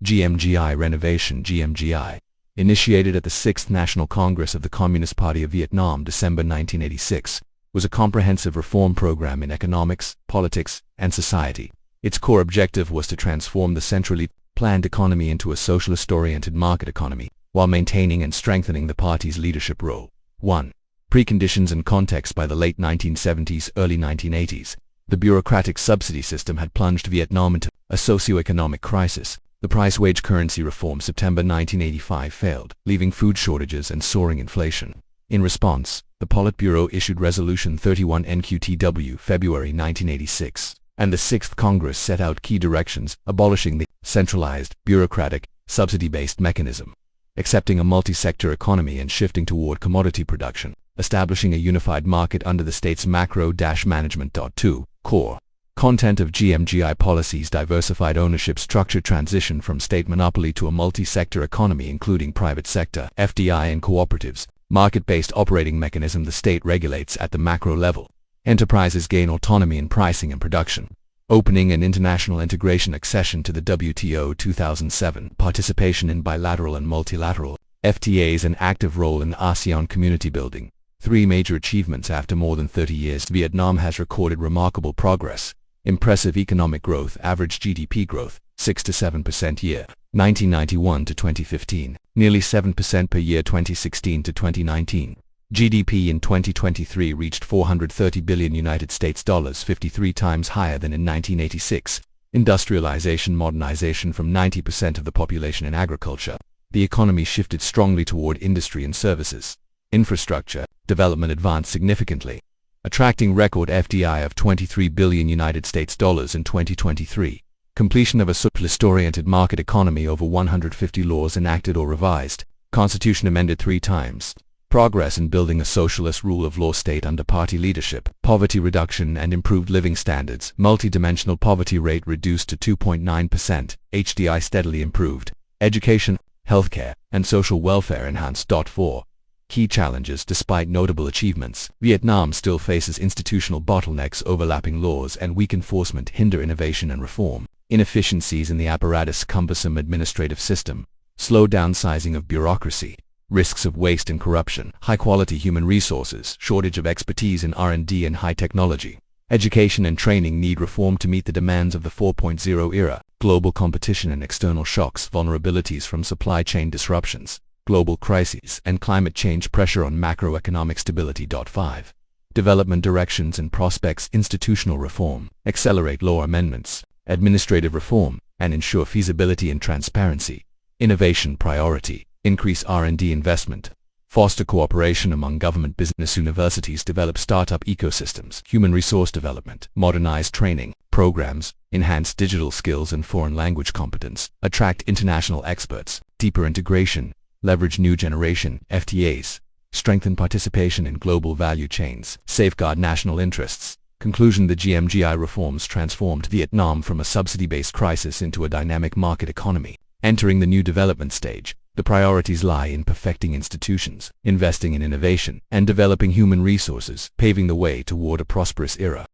GMGI Renovation (GMGI), initiated at the 6th National Congress of the Communist Party of Vietnam, December 1986, was a comprehensive reform program in economics, politics, and society. Its core objective was to transform the centrally planned economy into a socialist-oriented market economy, while maintaining and strengthening the party's leadership role. 1. Preconditions and context. By the late 1970s, early 1980s, the bureaucratic subsidy system had plunged Vietnam into a socio-economic crisis. The price-wage currency reform September 1985 failed, leaving food shortages and soaring inflation. In response, the Politburo issued Resolution 31 NQTW February 1986, and the 6th Congress set out key directions, abolishing the centralized, bureaucratic, subsidy-based mechanism, accepting a multi-sector economy and shifting toward commodity production, establishing a unified market under the state's macro-management. 2. Core content of GMGI policies: diversified ownership structure, transition from state monopoly to a multi-sector economy including private sector, FDI and cooperatives, market-based operating mechanism. The state regulates at the macro level. Enterprises gain autonomy in pricing and production. Opening and international integration, accession to the WTO 2007, participation in bilateral and multilateral FTAs, and active role in ASEAN community building. 3 major achievements. After more than 30 years, Vietnam has recorded remarkable progress. Impressive economic growth, average GDP growth, 6 to 7% year, 1991 to 2015, nearly 7% per year 2016 to 2019. GDP in 2023 reached $430 billion United States dollars, 53 times higher than in 1986. Industrialization, modernization from 90% of the population in agriculture. The economy shifted strongly toward industry and services. Infrastructure development advanced significantly, attracting record FDI of $23 billion United States dollars in 2023. Completion of a socialist-oriented market economy, over 150 laws enacted or revised. Constitution amended 3 times. Progress in building a socialist rule of law state under party leadership. Poverty reduction and improved living standards. Multi-dimensional poverty rate reduced to 2.9%. HDI steadily improved. Education, healthcare, and social welfare enhanced. 4. Key challenges. Despite notable achievements, Vietnam still faces institutional bottlenecks. Overlapping laws and weak enforcement hinder innovation and reform. Inefficiencies in the apparatus, cumbersome administrative system, slow downsizing of bureaucracy, risks of waste and corruption, high-quality human resources, shortage of expertise in R&D and high technology. Education and training need reform to meet the demands of the 4.0 era. Global competition and external shocks, vulnerabilities from supply chain disruptions, global crises, and climate change, pressure on macroeconomic stability. 5. Development directions and prospects. Institutional reform, accelerate law amendments, administrative reform, and ensure feasibility and transparency. Innovation priority, increase R&D investment, foster cooperation among government, business, universities, develop startup ecosystems. Human resource development, modernize training programs, enhance digital skills and foreign language competence, attract international experts. Deeper integration, leverage new generation FTAs, strengthen participation in global value chains, safeguard national interests. Conclusion: the GMGI reforms transformed Vietnam from a subsidy-based crisis into a dynamic market economy. Entering the new development stage, the priorities lie in perfecting institutions, investing in innovation, and developing human resources, paving the way toward a prosperous era.